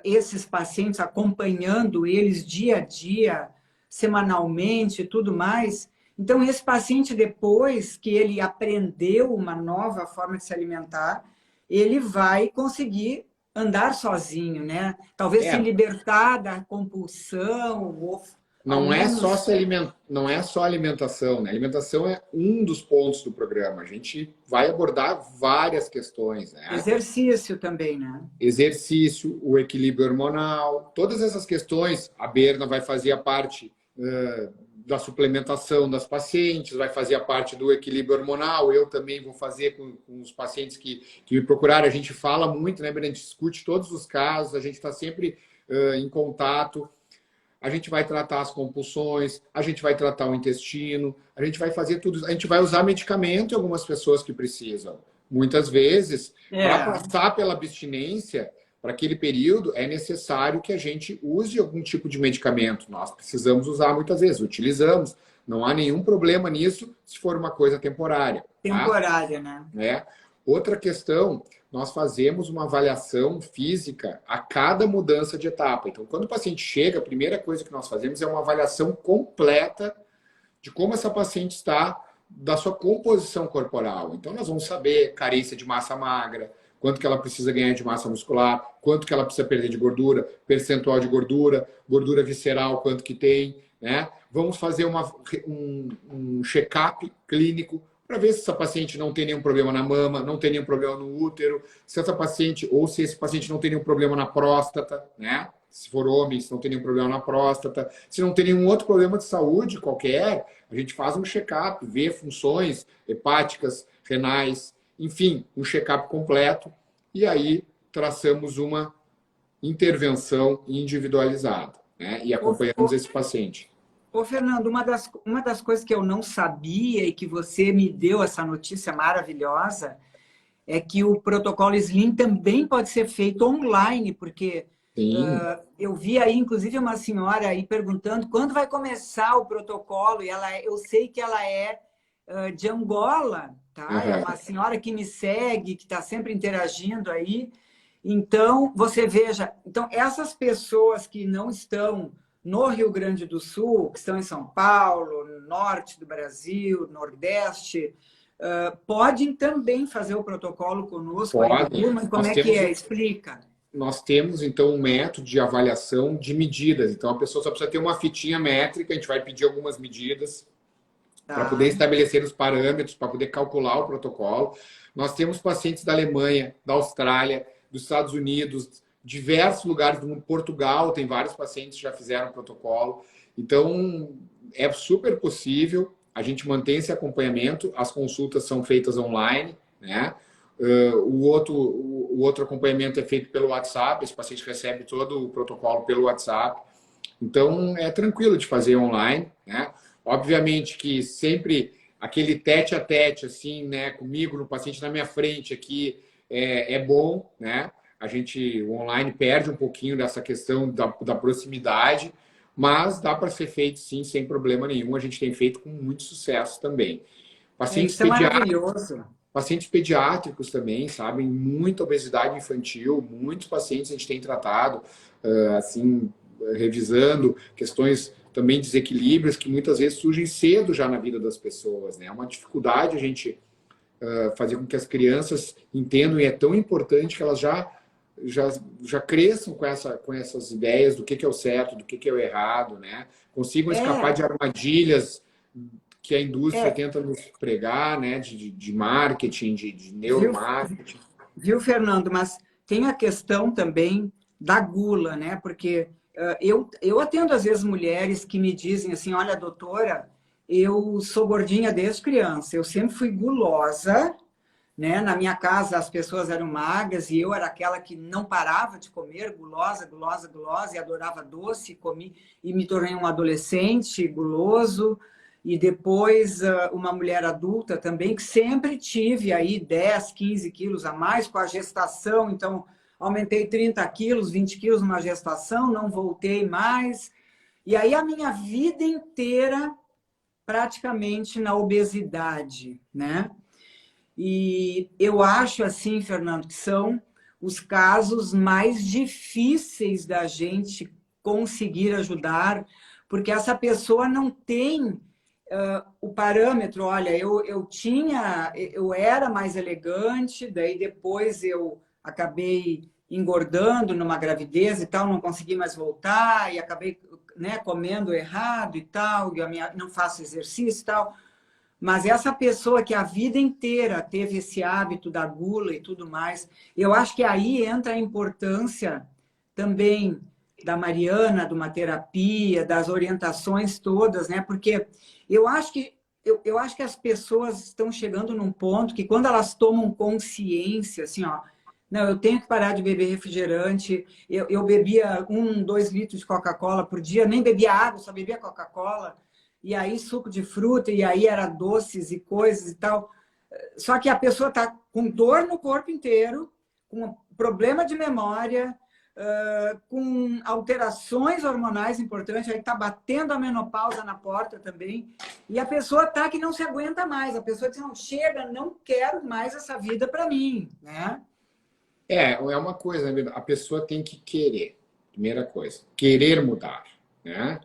esses pacientes, acompanhando eles dia a dia, semanalmente e tudo mais. Então, esse paciente, depois que ele aprendeu uma nova forma de se alimentar, ele vai conseguir andar sozinho, né? Talvez se É, libertar da compulsão, ou ao não é só menos se aliment... não é só alimentação, né? Alimentação é um dos pontos do programa. A gente vai abordar várias questões, né? exercício também, né? Exercício, o equilíbrio hormonal, todas essas questões. A Berna vai fazer a parte da suplementação das pacientes, vai fazer a parte do equilíbrio hormonal. Eu também vou fazer com os pacientes que me procuraram. A gente fala muito, né, Berna? A gente discute todos os casos, a gente está sempre em contato. A gente vai tratar as compulsões, a gente vai tratar o intestino, a gente vai fazer tudo. A gente vai usar medicamento em algumas pessoas que precisam. Muitas vezes, para É, passar pela abstinência, para aquele período, é necessário que a gente use algum tipo de medicamento. Nós precisamos usar muitas vezes, utilizamos. Não há nenhum problema nisso se for uma coisa temporária. Tá? temporária, né? Né? Outra questão, nós fazemos uma avaliação física a cada mudança de etapa. Então, quando o paciente chega, a primeira coisa que nós fazemos é uma avaliação completa de como essa paciente está, da sua composição corporal. Então, nós vamos saber carência de massa magra, quanto que ela precisa ganhar de massa muscular, quanto que ela precisa perder de gordura, percentual de gordura, gordura visceral, quanto que tem, né? Vamos fazer um check-up clínico para ver se essa paciente não tem nenhum problema na mama, não tem nenhum problema no útero, se essa paciente, ou se esse paciente não tem nenhum problema na próstata, né? Se for homem, se não tem nenhum problema na próstata, se não tem nenhum outro problema de saúde qualquer, a gente faz um check-up, vê funções hepáticas, renais, enfim, um check-up completo, e aí traçamos uma intervenção individualizada, né? E Ô, acompanhamos esse paciente. ô, Fernando, uma das coisas que eu não sabia e que você me deu essa notícia maravilhosa é que o protocolo Slim também pode ser feito online, porque Sim, eu vi aí, inclusive, uma senhora aí perguntando quando vai começar o protocolo, e eu sei que ela é de Angola, tá? É uhum. uma senhora que me segue, que está sempre interagindo aí. Então, você veja, então essas pessoas que não estão no Rio Grande do Sul, que estão em São Paulo, no norte do Brasil, nordeste, podem também fazer o protocolo conosco aí na Podem. turma. Como é que é? Explica. Nós temos, então, um método de avaliação de medidas. Então, a pessoa só precisa ter uma fitinha métrica, a gente vai pedir algumas medidas para poder Tá. estabelecer os parâmetros, para poder calcular o protocolo. Nós temos pacientes da Alemanha, da Austrália, dos Estados Unidos, diversos lugares do mundo. Portugal tem vários pacientes que já fizeram o protocolo. Então, é super possível. A gente mantém esse acompanhamento. As consultas são feitas online, né? O outro acompanhamento é feito pelo WhatsApp. Esse paciente recebe todo o protocolo pelo WhatsApp. Então, é tranquilo de fazer online, né? Obviamente que sempre aquele tete a tete, assim, né, comigo, no paciente na minha frente aqui, é bom, né? O online perde um pouquinho dessa questão da proximidade, mas dá para ser feito sim, sem problema nenhum. A gente tem feito com muito sucesso também. Pacientes Isso é pediátricos, maravilhoso. pacientes pediátricos também, sabem? Muita obesidade infantil, muitos pacientes a gente tem tratado, assim, revisando questões também desequilíbrios que muitas vezes surgem cedo já na vida das pessoas, né? É uma dificuldade a gente fazer com que as crianças entendam, e é tão importante que elas já cresçam com essas ideias do que é o certo, do que é o errado, né? Consigam escapar de armadilhas que a indústria tenta nos pregar, né? De marketing, de neuromarketing. Viu, Fernando? Mas tem a questão também da gula, né? Porque eu atendo às vezes mulheres que me dizem assim, olha, doutora, eu sou gordinha desde criança, eu sempre fui gulosa, né? Na minha casa as pessoas eram magras e eu era aquela que não parava de comer, gulosa, gulosa, gulosa, e adorava doce, comi e me tornei um adolescente guloso. E depois uma mulher adulta também, que sempre tive aí 10, 15 quilos a mais com a gestação. Então, aumentei 30 quilos, 20 quilos numa gestação, não voltei mais. E aí a minha vida inteira praticamente na obesidade, né? E eu acho assim, Fernando, que são os casos mais difíceis da gente conseguir ajudar, porque essa pessoa não tem o parâmetro. Olha, eu era mais elegante, daí depois eu acabei engordando numa gravidez e tal, não consegui mais voltar e acabei, né, comendo errado e tal, não faço exercício e tal. Mas essa pessoa que a vida inteira teve esse hábito da gula e tudo mais, eu acho que aí entra a importância também da Mariana, de uma terapia, das orientações todas, né? Porque eu acho que as pessoas estão chegando num ponto que quando elas tomam consciência, assim, ó, não, eu tenho que parar de beber refrigerante, eu bebia 2 litros de Coca-Cola por dia, nem bebia água, só bebia Coca-Cola, e aí suco de fruta, e aí era doces e coisas e tal. Só que a pessoa está com dor no corpo inteiro, com problema de memória, com alterações hormonais importantes, aí está batendo a menopausa na porta também, e a pessoa está que não se aguenta mais, a pessoa diz, não, chega, não quero mais essa vida para mim, né? É uma coisa, né? A pessoa tem que querer, primeira coisa, querer mudar, né?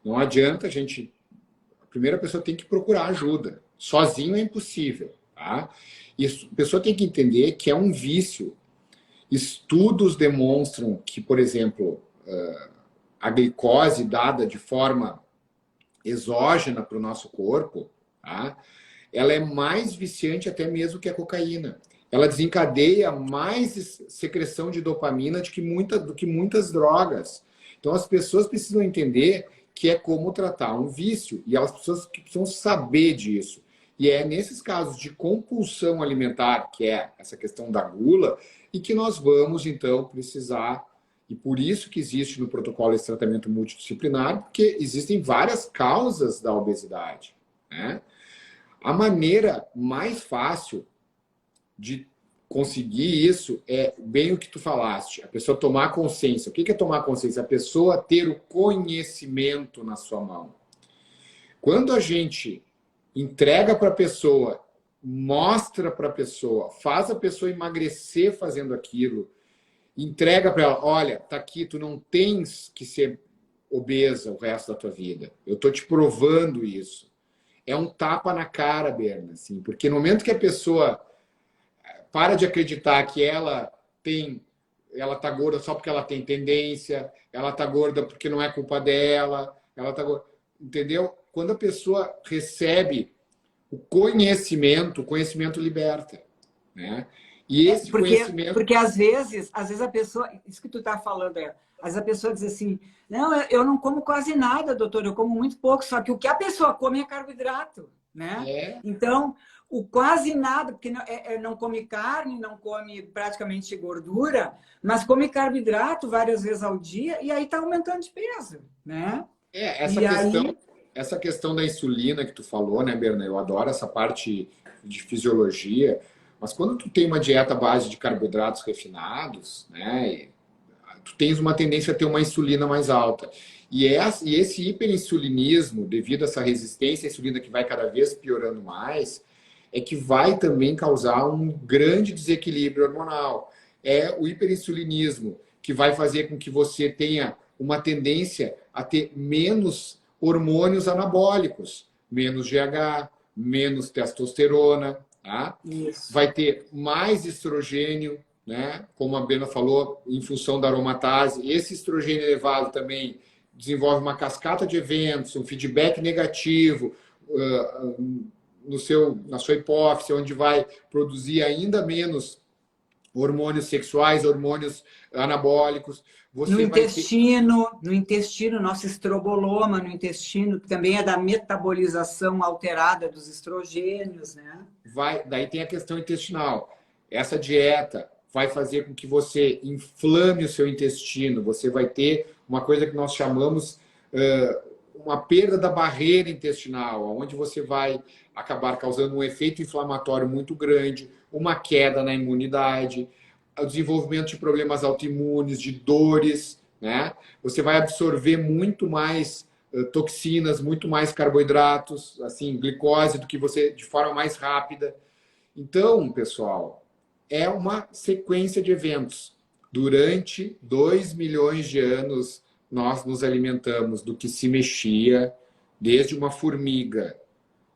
Não adianta a primeira pessoa tem que procurar ajuda, sozinho é impossível, tá? E a pessoa tem que entender que é um vício. Estudos demonstram que, por exemplo, a glicose dada de forma exógena para o nosso corpo, tá? Ela é mais viciante até mesmo que a cocaína. Ela desencadeia mais secreção de dopamina do que muitas drogas. Então, as pessoas precisam entender que é como tratar um vício, e as pessoas precisam saber disso. E é nesses casos de compulsão alimentar, que é essa questão da gula, e que nós vamos, então, precisar, e por isso que existe no protocolo esse tratamento multidisciplinar, porque existem várias causas da obesidade, né? A maneira mais fácil de conseguir isso é bem o que tu falaste, a pessoa tomar consciência. O que é tomar consciência? A pessoa ter o conhecimento na sua mão. Quando a gente entrega para a pessoa, mostra para a pessoa, faz a pessoa emagrecer fazendo aquilo, entrega para ela, olha, tá aqui, tu não tens que ser obesa o resto da tua vida. Eu tô te provando isso. É um tapa na cara, Berna, assim, porque no momento que a pessoa para de acreditar que ela tá gorda só porque ela tem tendência, ela tá gorda porque não é culpa dela, ela tá gorda, entendeu? Quando a pessoa recebe o conhecimento liberta, né? E esse conhecimento... Porque às vezes a pessoa, isso que tu está falando, às vezes a pessoa diz assim, não, eu não como quase nada, doutor, eu como muito pouco, só que o que a pessoa come é carboidrato, né? Então, o quase nada, porque não come carne, não come praticamente gordura, mas come carboidrato várias vezes ao dia, e aí está aumentando de peso, né? Essa questão da insulina que tu falou, né, Berna? Eu adoro essa parte de fisiologia, mas quando tu tem uma dieta à base de carboidratos refinados, né, tu tens uma tendência a ter uma insulina mais alta. E esse hiperinsulinismo, devido a essa resistência à insulina que vai cada vez piorando mais, é que vai também causar um grande desequilíbrio hormonal. É o hiperinsulinismo que vai fazer com que você tenha uma tendência a ter menos hormônios anabólicos, menos GH, menos testosterona, tá? Isso. Vai ter mais estrogênio, né? Como a Bena falou, em função da aromatase. Esse estrogênio elevado também desenvolve uma cascata de eventos, um feedback negativo na sua hipófise, onde vai produzir ainda menos hormônios sexuais, hormônios anabólicos. Você no intestino, nosso estroboloma no intestino, que também é da metabolização alterada dos estrogênios, né? Daí tem a questão intestinal. Essa dieta vai fazer com que você inflame o seu intestino. Você vai ter uma coisa que nós chamamos uma perda da barreira intestinal, onde você vai acabar causando um efeito inflamatório muito grande, uma queda na imunidade, o desenvolvimento de problemas autoimunes, de dores, né? Você vai absorver muito mais toxinas, muito mais carboidratos, assim, glicose do que você de forma mais rápida. Então, pessoal, é uma sequência de eventos. Durante 2 milhões de anos, nós nos alimentamos do que se mexia, desde uma formiga,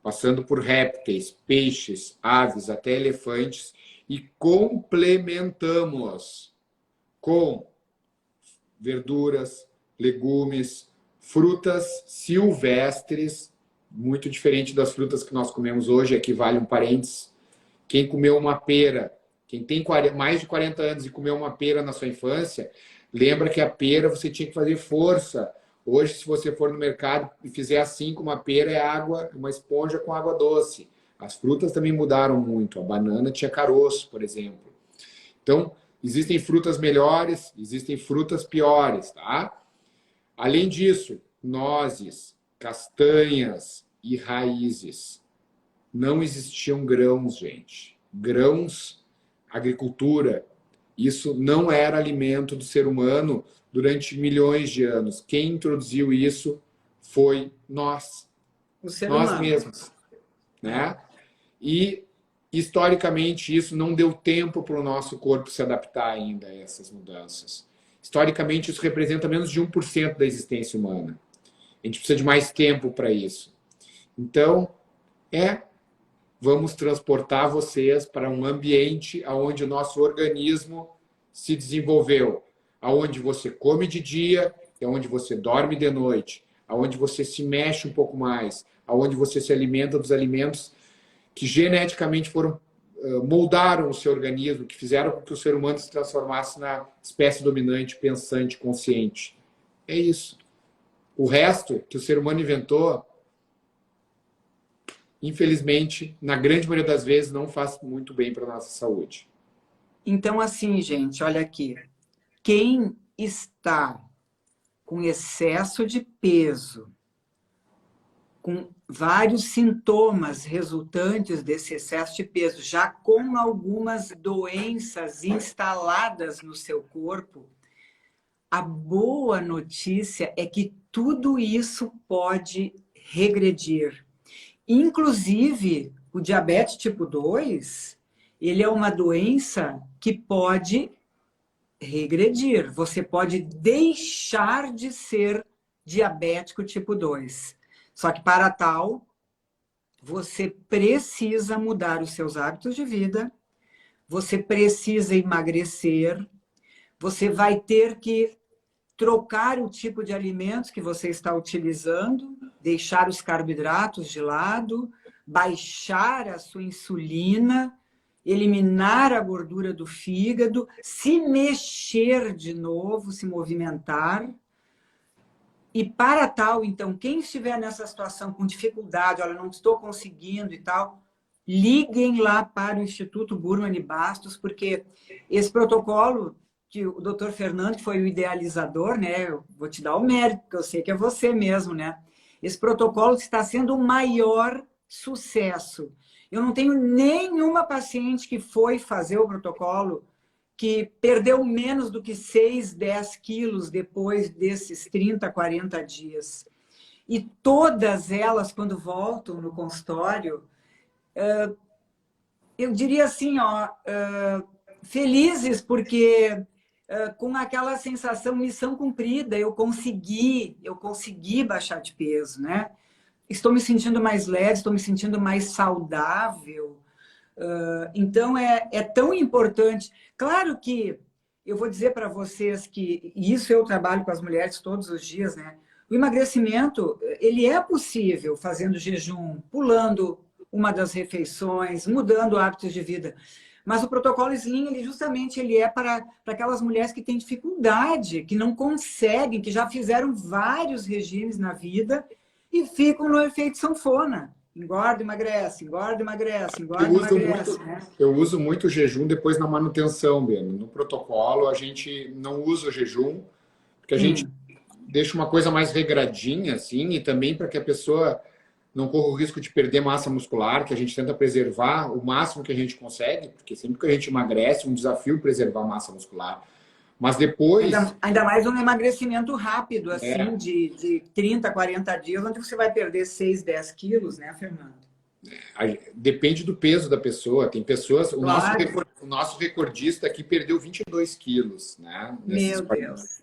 passando por répteis, peixes, aves, até elefantes, e complementamos com verduras, legumes, frutas silvestres, muito diferente das frutas que nós comemos hoje. Aqui vale um parênteses. Quem comeu uma pera, quem tem mais de 40 anos e comeu uma pera na sua infância, lembra que a pera você tinha que fazer força. Hoje, se você for no mercado e fizer assim com uma pera, é água, uma esponja com água doce. As frutas também mudaram muito. A banana tinha caroço, por exemplo. Então, existem frutas melhores, existem frutas piores, tá? Além disso, nozes, castanhas e raízes. Não existiam grãos, gente. Grãos, agricultura, isso não era alimento do ser humano durante milhões de anos. Quem introduziu isso foi nós. Nós mesmos, né? E, historicamente, isso não deu tempo para o nosso corpo se adaptar ainda a essas mudanças. Historicamente, isso representa menos de 1% da existência humana. A gente precisa de mais tempo para isso. Então, vamos transportar vocês para um ambiente onde o nosso organismo se desenvolveu, onde você come de dia, onde você dorme de noite, onde você se mexe um pouco mais, onde você se alimenta dos alimentos que geneticamente moldaram o seu organismo, que fizeram com que o ser humano se transformasse na espécie dominante, pensante, consciente. É isso. O resto que o ser humano inventou, infelizmente, na grande maioria das vezes, não faz muito bem para a nossa saúde. Então, assim, gente, olha aqui. Quem está com excesso de peso, com vários sintomas resultantes desse excesso de peso, já com algumas doenças instaladas no seu corpo, a boa notícia é que tudo isso pode regredir. Inclusive, o diabetes tipo 2, ele é uma doença que pode regredir. Você pode deixar de ser diabético tipo 2. Só que para tal, você precisa mudar os seus hábitos de vida, você precisa emagrecer, você vai ter que trocar o tipo de alimentos que você está utilizando, deixar os carboidratos de lado, baixar a sua insulina, eliminar a gordura do fígado, se mexer de novo, se movimentar. E para tal, então, quem estiver nessa situação com dificuldade, olha, não estou conseguindo e tal, liguem lá para o Instituto Burman e Bastos, porque esse protocolo que o Dr. Fernando, que foi o idealizador, né? Eu vou te dar o mérito, porque eu sei que é você mesmo, né? Esse protocolo está sendo o maior sucesso. Eu não tenho nenhuma paciente que foi fazer o protocolo que perdeu menos do que 6, 10 quilos depois desses 30, 40 dias. E todas elas, quando voltam no consultório, eu diria assim, ó, felizes porque com aquela sensação, missão cumprida, eu consegui baixar de peso, né? Estou me sentindo mais leve, estou me sentindo mais saudável. Então, é tão importante. Claro que eu vou dizer para vocês que isso eu trabalho com as mulheres todos os dias, né? O emagrecimento, ele é possível fazendo jejum, pulando uma das refeições, mudando hábitos de vida. Mas o protocolo Slim, ele justamente ele é para aquelas mulheres que têm dificuldade, que não conseguem, que já fizeram vários regimes na vida e ficam no efeito sanfona. Engorda, emagrece, engorda, emagrece, engorda, emagrece. Né? Eu uso muito o jejum depois na manutenção, Beno. No protocolo, a gente não usa o jejum, porque a gente deixa uma coisa mais regradinha, assim, e também para que a pessoa não corra o risco de perder massa muscular, que a gente tenta preservar o máximo que a gente consegue, porque sempre que a gente emagrece, é um desafio preservar a massa muscular. Mas depois... Ainda mais um emagrecimento rápido, assim, de 30, 40 dias, onde você vai perder 6, 10 quilos, né, Fernando? Depende do peso da pessoa. Tem pessoas... Claro. O nosso recordista aqui perdeu 22 quilos, né? Meu Deus.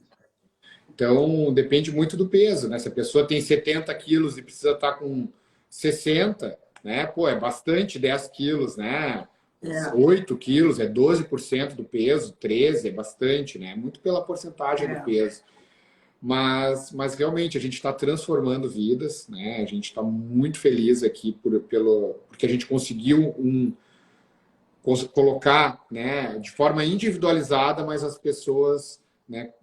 Então, depende muito do peso, né? Se a pessoa tem 70 quilos e precisa estar com 60, né? Pô, é bastante 10 quilos, né? 8 quilos é 12% do peso, 13 é bastante, né? Muito pela porcentagem do peso. Mas realmente a gente está transformando vidas, né? A gente está muito feliz aqui porque a gente conseguiu colocar, né, de forma individualizada, mas as pessoas, né,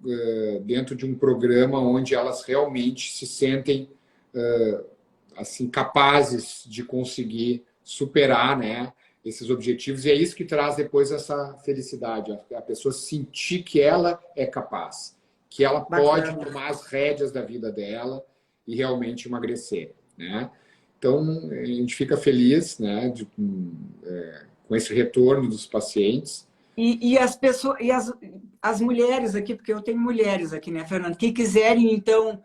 dentro de um programa onde elas realmente se sentem assim capazes de conseguir superar, né, esses objetivos, e é isso que traz depois essa felicidade, a pessoa sentir que ela é capaz, que ela pode tomar as rédeas da vida dela e realmente emagrecer, né? Então, a gente fica feliz, né, com esse retorno dos pacientes. E as pessoas, e as mulheres aqui, porque eu tenho mulheres aqui, né, Fernando, que quiserem, então,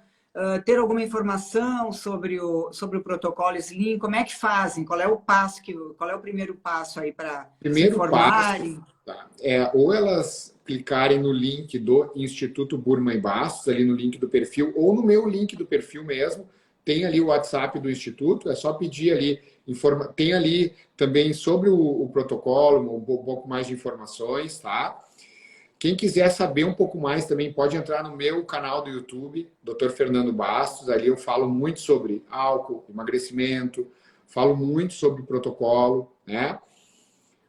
ter alguma informação sobre o protocolo Slim, como é que fazem? Qual é o primeiro passo aí para se informarem? Passo, ou elas clicarem no link do Instituto Burman e Bastos, ali no link do perfil, ou no meu link do perfil mesmo, tem ali o WhatsApp do Instituto, é só pedir ali, tem ali também sobre o protocolo, um pouco mais de informações, tá? Quem quiser saber um pouco mais também pode entrar no meu canal do YouTube, Dr. Fernando Bastos. Ali eu falo muito sobre álcool, emagrecimento, falo muito sobre protocolo, né?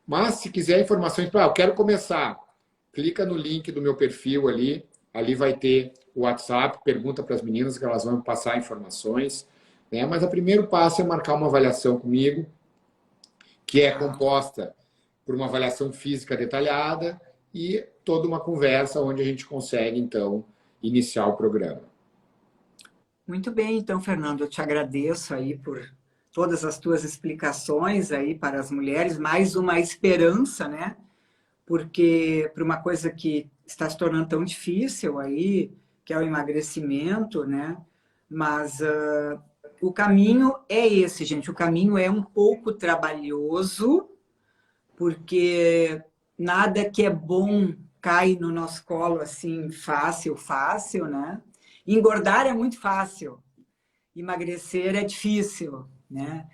Mas se quiser informações, eu quero começar, clica no link do meu perfil ali vai ter o WhatsApp, pergunta para as meninas que elas vão passar informações, né? Mas o primeiro passo é marcar uma avaliação comigo, que é composta por uma avaliação física detalhada e toda uma conversa onde a gente consegue, então, iniciar o programa. Muito bem, então, Fernando, eu te agradeço aí por todas as tuas explicações aí para as mulheres, mais uma esperança, né? Porque para uma coisa que está se tornando tão difícil aí, que é o emagrecimento, né? Mas o caminho é esse, gente. O caminho é um pouco trabalhoso, porque nada que é bom cai no nosso colo assim fácil, né? Engordar é muito fácil, emagrecer é difícil, né?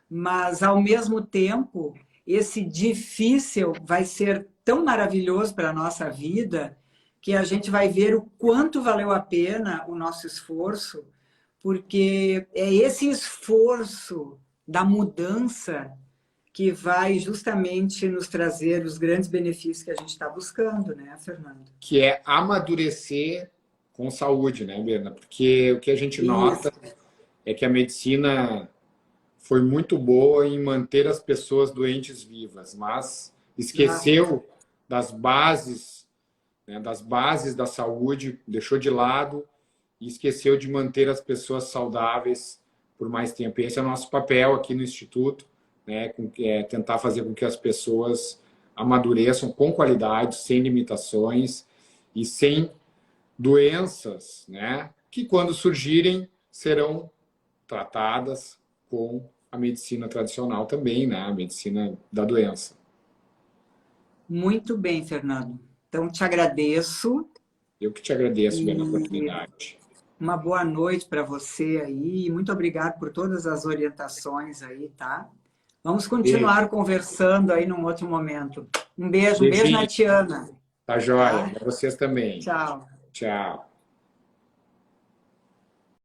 Mas ao mesmo tempo, esse difícil vai ser tão maravilhoso para a nossa vida que a gente vai ver o quanto valeu a pena o nosso esforço, porque é esse esforço da mudança que vai justamente nos trazer os grandes benefícios que a gente está buscando, né, Fernando? Que é amadurecer com saúde, né, Berna? Porque o que a gente nota é que a medicina foi muito boa em manter as pessoas doentes vivas, mas esqueceu das bases, né, das bases da saúde, deixou de lado e esqueceu de manter as pessoas saudáveis por mais tempo. E esse é o nosso papel aqui no Instituto, né, tentar fazer com que as pessoas amadureçam com qualidade, sem limitações e sem doenças, né, que quando surgirem serão tratadas com a medicina tradicional também, né, a medicina da doença. Muito bem, Fernando. Então, te agradeço. Eu que te agradeço pela E oportunidade. uma boa noite para você aí. E muito obrigado por todas as orientações aí, tá? Vamos Beijo. continuar conversando aí num outro momento. Um beijo na Beijinho. Tiana, Tá joia. tá? Para vocês também. Tchau. Tchau.